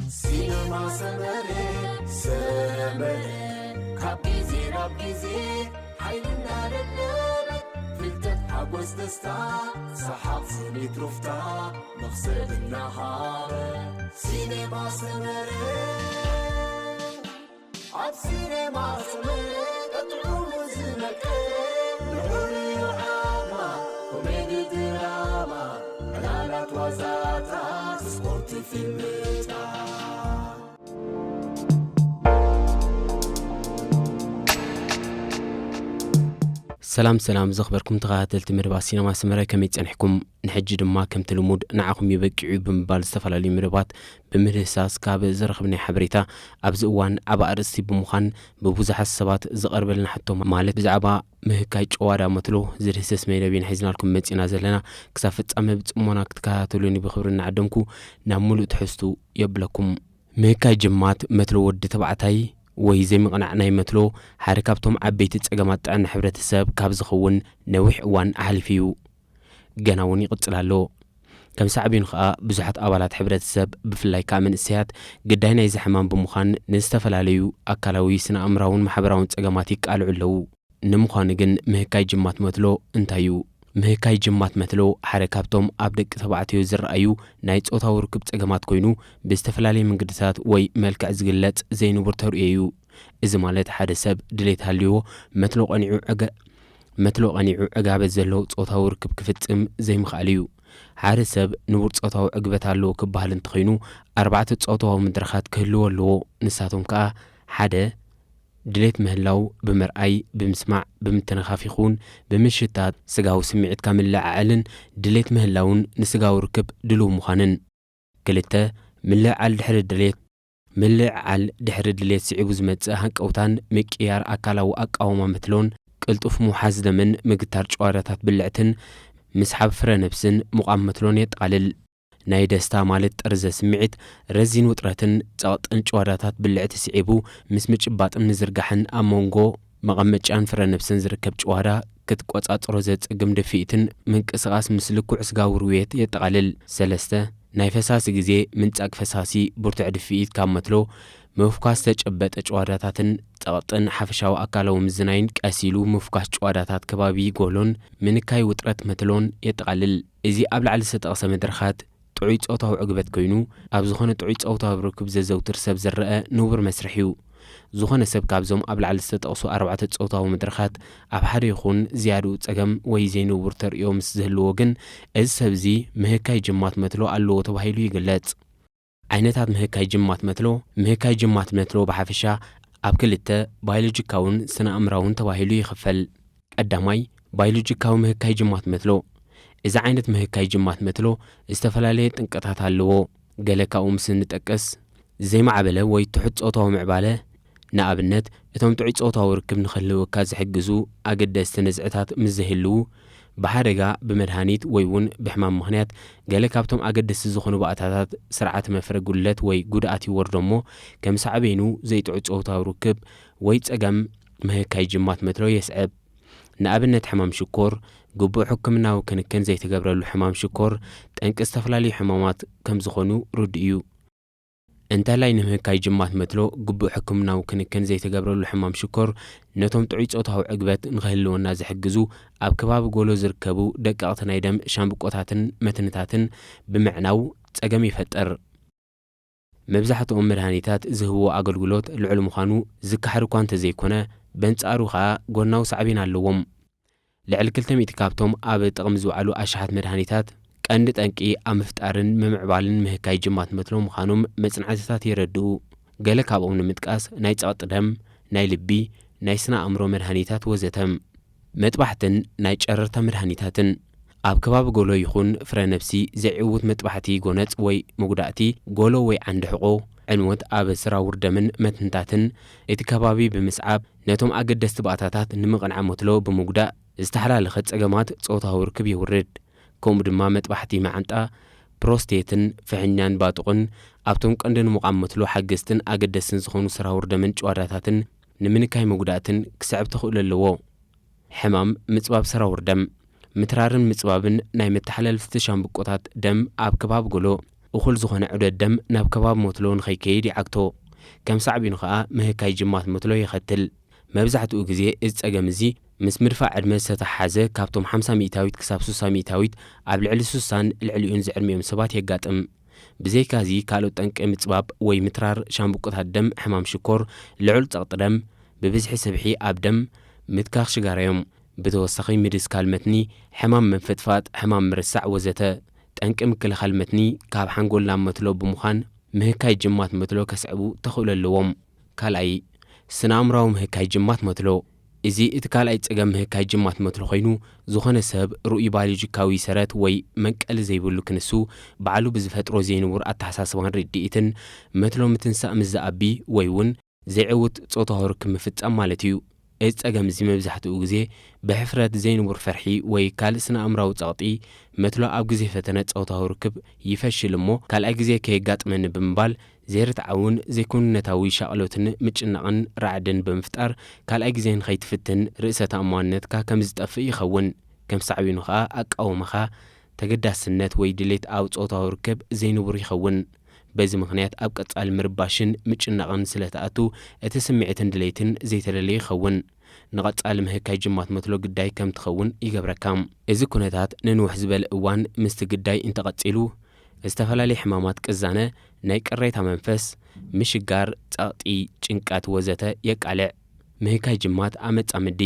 سينما سمرة كابيزي رابيزي حيلنا للنبت فلتت حبوز دستا صحاب سنيت رفتا نخسر النهار سينما سمرة عب سينما سمرة تطعم زنك نحوري وعاما كوميدي دراما ملالات وزاتا سبورت فيلمتا سلام زخبركم تغاتلت مربع سينما سمرة كم يتنحكم نحجي دما كم تلمود نعاكم يبقعوا بمبال استفلالي مربات بمرساس كاب زرخبني حبريتا أبزقوان عبا أرسي بمخان ببوزح السبات زقرب لنا حتى مالت بزعبا مهكاي جوارا متلو زرهسس ميلابين حيزنا لكم متسينا زلنا كسافت أما بتأمونا كتكاتلوني بخبرنا عدمكو نعملو تحستو يبلكم مهكاي جمات متلو ود تبعتاي ወይ ዘይምቕናዕና ይመትሎ ሓደ ካብቶም ዓበይቲ ፀገማት ጥዕና ሕብረተሰብ ካብ ዝኸውን ነዊሕ እዋን ኣሕሊፍዩ ገና እውን ይቕፅል ኣሎ ከም ሳዕቤኑ ከዓ ብዙሓት ኣባላት ሕብረተሰብ ብፍላይ ከዓ መንእሰያት ግዳይ ናይዚ ሕማም ብምዃን ንዝተፈላለዩ ኣካላዊ ስነ ኣእምራውን ማሕበራውን ፀገማት ይቃልዑ ኣለዉ ንምዃኑ ግን ምህካይ ጅማት መትሎ እንታይ እዩ ምህካይ ጅማት መትሎ ሓደ ካብቶም ኣብ ደቂ ተባዕትዮ ዝረኣዩ ናይ ጾታዊ ርክብ ፀገማት ኮይኑ ብዝተፈላለዩ መንገድታት ወይ መልክዕ ዝግለጽ ዘይንቡር ተርእዩ እዚ ማለት ሓደ ሰብ ድሌት ሃልዮ መትሎ ቀኒዑ ዕጋበት ዘለዎ ጾታዊ ርክብ ክፍጽም ዘይምኽኣል እዩ ሓደ ሰብ ንቡር ጾታዊ ዕግበት ኣለዎ ክበሃል እንተኾይኑ ኣርባዕተ ጾታዊ መድረኻት ክህልዎ ኣለዎ ንሳቶም ከዓ ሓደ ድሌት ምህላው ብምርኣይ ብምስማዕ ብምትንኻፍ ይኹን ብምሽታት ስጋዊ ስምዒት ከምልዓዓልን ድሌት ምህላውን ንስጋዊ ርክብ ድልው ምዃንን ክልተ ምልዕዓል ድሕሪ ድሌት ስዒቡ ዝመጽእ ሃንቀውታን ምቅያር ኣካላዊ ኣቃውማ መትሎን ቅልጡፍ ምውሓዝ ደምን ምግታር ጨዋዳታት ብልዕትን ምስሓብ ፍረ ነብስን ሙቓም መትሎን የጠቓልል ናይ ደስታ ማለት ጠርዘ ስምዒት ረዚን ውጥረትን ጸቕጥን ጨዋዳታት ብልዕቲ ስዒቡ ምስ ምጭባጥን ምዝርጋሕን ኣብ መንጎ መቐመጫን ፍረ ነብስን ዝርከብ ጨዋዳ ክትቆጻጽሮ ዘጽግም ደፊኢትን ምንቅስቓስ ምስ ልኩዕ ስጋዊ ርውየት የጠቓልል ሰለስተ ናይ ፈሳሲ ግዜ ምንጻግ ፈሳሲ ብርቱዕ ድፊኢት ካብ መትሎ ምፍኳስ ተጨበጠ ጨዋዳታትን ጸቕጥን ሓፈሻዊ ኣካላዊ ምዝናይን ቀሲሉ ምፍኳስ ጨዋዳታት ከባቢ ጎሎን ምንካይ ውጥረት መትሎን የጠቓልል እዚ ኣብ ላዕሊ ዝተጠቕሰ መድረኻት ጥዑይ ጾታዊ ዕግበት ኮይኑ ኣብ ዝኾነ ጥዑይ ጾታዊ ርክብ ዘዘውትር ሰብ ዝረአ ንቡር መስርሕ እዩ ዝኾነ ሰብ ካብዞም ኣብ ላዕሊ ዝተጠቕሱ ኣርባዕተ ጾታዊ መድረኻት ኣብ ሓደ ይኹን ዝያዱ ፀገም ወይ ዘይንቡር ተርእዮ ምስ ዝህልዎ ግን እዚ ሰብ እዚ ምህካይ ጅማት መትሎ ኣለዎ ተባሂሉ ይግለጽ ዓይነታት ምህካይ ጅማት መትሎ ብሓፈሻ ኣብ ክልተ ባዮሎጂካውን ስነ ኣእምራውን ተባሂሉ ይኽፈል ቀዳማይ ባዮሎጂካዊ ምህካይ ጅማት መትሎ እዚ ዓይነት ምህካይ ጅማት መትሎ ዝተፈላለየ ጥንቀታት ኣለዎ ገለ ካብኡ ምስ ንጠቅስ ዘይማዕበለ ወይ ትሑት ጾታዊ ምዕባለ ንኣብነት እቶም ጥዑይ ጾታዊ ርክብ ንኽህልወካ ዝሕግዙ ኣገደስቲ ነዝዕታት ምስ ዘይህልው ብሓደጋ ብመድሃኒት ወይ እውን ብሕማም ምኽንያት ገለ ካብቶም ኣገደስቲ ዝኾኑ ባእታታት ስርዓተ መፍረ ጉድለት ወይ ጉድኣት ይወርዶ እሞ ከም ሳዕቤኑ ዘይጥዑይ ጾታዊ ርክብ ወይ ፀገም ምህካይ ጅማት መትሎ የስዕብ ንኣብነት ሕማም ሽኮር ግቡእ ሕክምናዊ ክንክን ዘይተገብረሉ ሕማም ሽኮር ጠንቂ ዝተፈላለዩ ሕማማት ከም ዝኾኑ ርዱእ እዩ እንተላይ ንምህካይ ጅማት መትሎ ግቡእ ሕክምናዊ ክንክን ዘይተገብረሉ ሕማም ሽኮር ነቶም ጥዑይ ጾታዊ ዕግበት ንኽህልወና ዝሕግዙ ኣብ ከባቢ ጎሎ ዝርከቡ ደቀቕቲ ናይ ደም ሻምብቆታትን መትንታትን ብምዕናው ፀገም ይፈጠር መብዛሕትኦም መድሃኒታት ዝህብዎ ኣገልግሎት ልዑል ምዃኑ ዝካሕድ እኳ እንተዘይኮነ በንጻሩ ከዓ ጎናዊ ሳዕቤን ኣለዎም ልዕሊ 200 ካብቶም ኣብ ጥቕሚ ዝውዕሉ ኣሽሓት መድሃኒታት ቀንዲ ጠንቂ ኣብ ምፍጣርን ምምዕባልን ምህካይ ጅማት መትሎ ምዃኖም መጽናዕትታት ይረድኡ ገለ ካብኦም ንምጥቃስ ናይ ጸቕጢ ደም ናይ ልቢ ናይ ስነ ኣእምሮ መድሃኒታት ወዘተም መጥባሕትን ናይ ጨረርታ መድሃኒታትን ኣብ ከባቢ ጎሎ ይኹን ፍረ ነብሲ ዘይዕውት መጥባሕቲ ጎነጽ ወይ መጉዳእቲ ጎሎ ወይ ዓንዲ ሕቆ ዕንወት ኣብ ስራውር ደምን መትንታትን እቲ ከባቢ ብምስዓብ ነቶም ኣገደስቲ ባእታታት ንምቕንዓ መትሎ ብምጉዳእ ዝተሓላለኸ ፀገማት ጾታዊ ርክብ ይውርድ ከምኡ ድማ መጥባሕቲ ማዓንጣ ፕሮስቴትን ፍሕኛን ባጥቕን ኣብቶም ቀንዲ ንምቋም መትሎ ሓገዝትን ኣገደስትን ዝኾኑ ስራውር ደምን ጨዋዳታትን ንምንካይ መጉዳእትን ክስዕብ ትኽእል ኣለዎ ሕማም ምጽባብ ስራውር ደም ምትራርን ምጽባብን ናይ መተሓላለፍቲ ሻምብቆታት ደም ኣብ ከባቢ ጎሎ እኹል ዝኾነ ዑደት ደም ናብ ከባቢ መትሎ ንኸይከይድ ይዓግቶ ከም ሳዕቢኑ ኸኣ ምህካይ ጅማት መትሎ ይኸትል መብዛሕትኡ ግዜ እዚ ጸገም እዚ ምስ ምድፋዕ ዕድመ ዝተተሓሓዘ ካብቶም 50 ሚእታዊት ክሳብ 60 ሚእታዊት ኣብ ልዕሊ 60ን ልዕሊኡን ዝዕድሚኦም ሰባት የጋጥም ብዘይካዚ ካልኦት ጠንቂ ምጽባብ ወይ ምትራር ሻምብቆታት ደም ሕማም ሽኮር ልዑል ጸቕጢ ደም ብብዝሒ ሰብሒ ኣብ ደም ምትካኽ ሽጋራዮም ብተወሳኺ ምድስካል መትኒ ሕማም መንፈጥፋጥ ሕማም ምርሳዕ ወዘተ ጠንቂ ምክልኻል መትኒ ካብ ሓንጎል ናብ መትሎ ብምዃን ምህካይ ጅማት መትሎ ከስዕቡ ተኽእሎ ኣለዎም ካልኣይ ስነ-ኣእምራዊ ምህካይ ጅማት መትሎ እዚ እቲ ካልኣይ ጸገም ምህካይ ጅማት መትሎ ኮይኑ ዝኾነ ሰብ ርኡይ ባዮሎጂካዊ ሰረት ወይ መንቀሊ ዘይብሉ ክንሱ ባዕሉ ብዝፈጥሮ ዘይንውር ኣተሓሳስባን ርድኢትን መትሎ ምትንሳእ ምስ ዝኣቢ ወይ እውን ዘይዕውት ጾታዊ ርክብ ምፍጻም ማለት እዩ እዚ ጸገም እዚ መብዛሕትኡ ግዜ ብሕፍረት ዘይንውር ፈርሒ ወይ ካልእ ስነ-ኣእምራዊ ጸቕጢ መትሎ ኣብ ግዜ ፈተነ ጾታዊ ርክብ ይፈሽል እሞ ካልኣይ ግዜ ከየጋጥመኒ ብምባል ዘይርትዓውን ዘይኩንነታዊ ሻቕሎትን ምጭናቕን ራዕድን ብምፍጣር ካልኣይ ግዜ ንኸይትፍትን ርእሰ ተኣማንነትካ ከም ዝጠፍእ ይኸውን ከም ሳዕቢኑ ኸኣ ኣቃወመኻ ተገዳስነት ወይ ድሌት ኣብ ጾታዊ ርክብ ዘይንውር ይኸውን በዚ ምኽንያት ኣብ ቀጻሊ ምርባሽን ምጭናቕን ስለተኣቱ እቲ ስምዒትን ድሌትን ዘይተለለየ ይኸውን ንቐጻሊ ምህካይ ጅማት መትሎ ግዳይ ከም ትኸውን ይገብረካ እዚ ኩነታት ንንውሕ ዝበለ እዋን ምስቲ ግዳይ እንተቐጺሉ ዝተፈላለዩ ሕማማት ቅዛነ ናይ ቅሬታ መንፈስ ምሽጋር ጸቕጢ ጭንቀት ወዘተ የቃልዕ ምህካይ ጅማት ኣብ መጻምዲ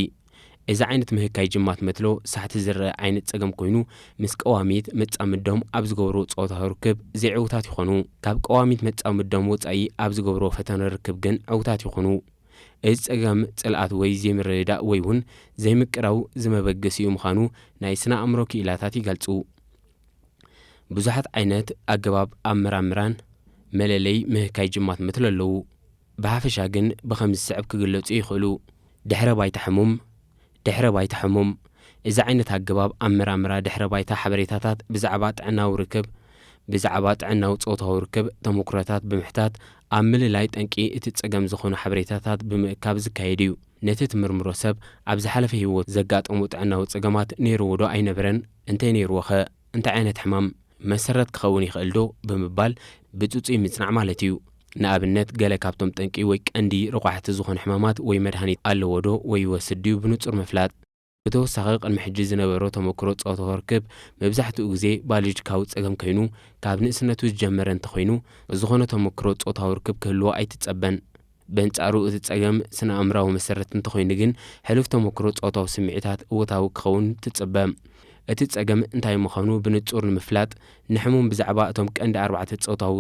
እዚ ዓይነት ምህካይ ጅማት መትሎ ሳሕቲ ዝረአ ዓይነት ጸገም ኮይኑ ምስ ቀዋሚት መጻምዶም ኣብ ዝገብሮ ጾታዊ ርክብ ዘይዕውታት ይኾኑ ካብ ቀዋሚት መጻምዶም ወጻኢ ኣብ ዝገብሮ ፈተነ ርክብ ግን ዕውታት ይኾኑ እዚ ጸገም ጽልኣት ወይ ዘይምርድዳእ ወይ እውን ዘይምቅራው ዝመበገስ እዩ ምዃኑ ናይ ስነ ኣእምሮ ክኢላታት ይገልጹ ብዙሓት ዓይነት ኣገባብ ኣመራምራን መለለይ ምህካይ ጅማት መትሎ ኣለዉ ብሓፈሻ ግን ብኸምዚ ስዕብ ክግለጹ ይኽእሉ ድሕረ ባይታ ሕሙም እዚ ዓይነት ኣገባብ ኣመራምራ ድሕረ ባይታ ሓበሬታታት ብዛዕባ ጥዕናዊ ርክብ ብዛዕባ ጥዕናዊ ጾታዊ ርክብ ተመኩሮታት ብምሕታት ኣብ ምልላይ ጠንቂ እቲ ጸገም ዝኾኑ ሓበሬታታት ብምእካብ ዝካየድ እዩ ነቲ ትምርምሮ ሰብ ኣብ ዝሓለፈ ህይወት ዘጋጠሙ ጥዕናዊ ጸገማት ነይርዎ ዶ ኣይነበረን እንታይ ነይርዎ ኸ እንታይ ዓይነት ሕማም መሰረት ክኸውን ይኽእል ዶ ብምባል ብጽጹይ ምጽናዕ ማለት እዩ ንኣብነት ገለ ካብቶም ጠንቂ ወይ ቀንዲ ርቋሕቲ ዝኾኑ ሕማማት ወይ መድሃኒት ኣለዎ ዶ ወይ ይወስድ ድዩ ብንጹር ምፍላጥ ብተወሳኺ ቅድሚ ሕጂ ዝነበሮ ተመክሮ ጾታዊ ርክብ መብዛሕትኡ ግዜ ባዮሎጂካዊ ጸገም ኮይኑ ካብ ንእስነቱ ዝጀመረ እንተኾይኑ ዝኾነ ተመክሮ ጾታዊ ርክብ ክህልዎ ኣይትጸበን በንጻሩ እቲ ጸገም ስነ ኣእምራዊ መሰረት እንተኾይኑ ግን ሕሉፍ ተመክሮ ጾታዊ ስምዒታት እወታዊ ክኸውን ትጽበ እቲ ጸገም እንታይ ምዃኑ ብንጹር ንምፍላጥ ንሕሙም ብዛዕባ እቶም ቀንዲ 4 ጾታዊ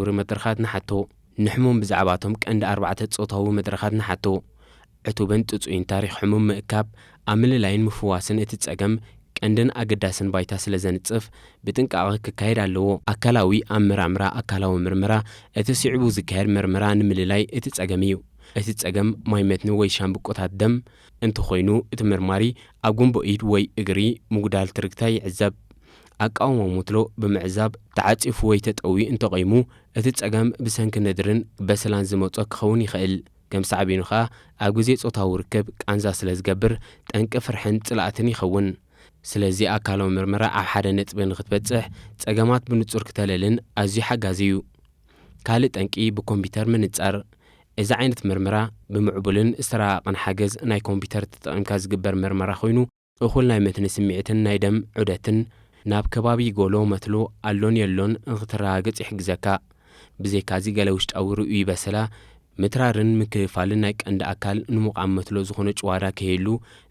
መድረኻት ንሓቶ ዕቱብን ጥጹይን ታሪኽ ሕሙም ምእካብ ኣብ ምልላይን ምፍዋስን እቲ ጸገም ቀንድን ኣገዳስን ባይታ ስለ ዘንጽፍ ብጥንቃቐ ክካየድ ኣለዎ ኣካላዊ ኣመራምራ ኣካላዊ ምርመራ እቲ ስዕቡ ዝካየድ ምርመራ ንምልላይ እቲ ጸገም እዩ እቲ ጸገም ማይ መትኒ ወይ ሻምብቆታት ደም እንተኾይኑ እቲ ምርማሪ ኣብ ጉንቦ ኢድ ወይ እግሪ ምጉዳል ትርግታ ይዕዘብ ኣቃውሞ መትሎ ብምዕዛብ ተዓጺፉ ወይ ተጠዊ እንተቐይሙ እቲ ጸገም ብሰንኪ ነድርን በሰላን ዝመጾ ክኸውን ይኽእል ከም ሳዕቢኑ ኸኣ ኣብ ግዜ ጾታዊ ርክብ ቃንዛ ስለ ዝገብር ጠንቂ ፍርሕን ጽላእትን ይኸውን ስለዚ ኣካላዊ ምርመራ ኣብ ሓደ ነጥቢ ንኽትበጽሕ ጸገማት ብንጹር ክተለልን ኣዝዩ ሓጋዚ እዩ ካልእ ጠንቂ ብኮምፒተር ምንጻር እዚ ዓይነት ምርመራ ብምዕቡልን ዝተረቓቐን ሓገዝ ናይ ኮምፒተር ተጠቒምካ ዝግበር ምርመራ ኮይኑ እኹል ናይ መትኒ ስምዒትን ናይ ደም ዑደትን ናብ ከባቢ ጎሎ መትሎ ኣሎን የሎን ንኽትረጋገጽ ይሕግዘካ ብዘይካዚ ገለ ውሽጣዊ ርኡይ በሰላ ምትራርን ምክፍፋልን ናይ ቀንዲ ኣካል ንምቋም መትሎ ዝኾነ ጭዋዳ ከየሉ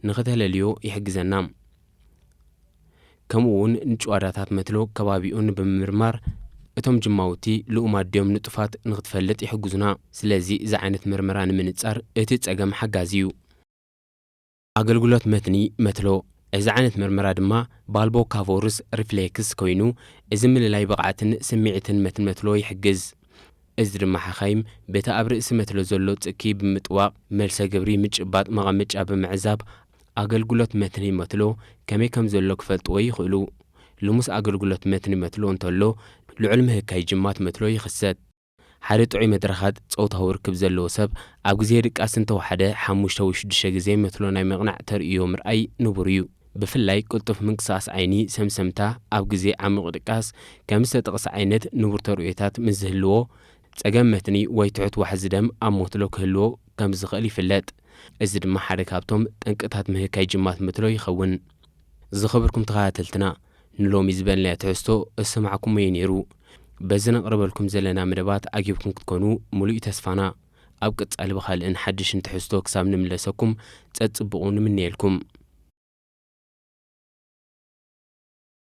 ንኽተለልዮ ይሕግዘና ከምኡ እውን ንጭዋዳታት መትሎ ከባቢኡን ብምርማር እቶም ጅማውቲ ልኡማት ድዮም ንጡፋት ንኽትፈልጥ ይሕግዙና ስለዚ እዚ ዓይነት ምርመራ ንምንጻር እቲ ጸገም ሓጋዚ እዩ ኣገልግሎት መትኒ መትሎ እዚ ዓይነት ምርመራ ድማ ባልቦ ካቮርስ ሪፍሌክስ ኮይኑ እዚ ምልላይ ብቕዓትን ስምዒትን መትሎ ይሕግዝ እዚ ድማ ሓኻይም በቲ ኣብ ርእሲ መትሎ ዘሎ ጽኪ ብምጥዋቕ መልሰ ግብሪ ምጭባጥ መቐመጫ ብምዕዛብ ኣገልግሎት መትኒ መትሎ ከመይ ከም ዘሎ ክፈልጥዎ ይኽእሉ ልሙስ ኣገልግሎት መትኒ መትሎ እንተሎ ልዑል ምህካይ ጅማት መትሎ ይኽሰት ሓደ ጥዑይ መድረኻት ጾታዊ ርክብ ዘለዎ ሰብ ኣብ ግዜ ድቃስ እንተወሓደ 5 ወይ 6 ግዜ መትሎ ናይ ምቕናዕ ተርእዮ ምርኣይ ንቡር እዩ ብፍላይ ቅልጡፍ ምንቅስቓስ ዓይኒ ሰምሰምታ ኣብ ግዜ ዓሚቕ ድቃስ ከም ዝተጠቕሰ ዓይነት ንቡር ተርእዮታት ምስ ዝህልዎ ፀገም መትኒ ወይ ትሑት ዋሕዚ ደም ኣብ ሞትሎ ክህልዎ ከም ዝኽእል ይፍለጥ። እዚ ድማ ሓደ ካብቶም ጠንቅታት ምህካይ ጅማት ምትሎ ይኸውን። ዝኽብርኩም ተኸታተልትና ንሎሚ ዝበልናዮ ትሕዝቶ እሰማዕኩም እዩ ነይሩ። በዚ ነቕርበልኩም ዘለና መደባት ኣጊብኩም ክትኮኑ ሙሉእ ተስፋና። ኣብ ቀጻሊ ብኻልእን ሓድሽን ትሕዝቶ ክሳብ ንምለሰኩም ፀጽብቑ ንምንየልኩም።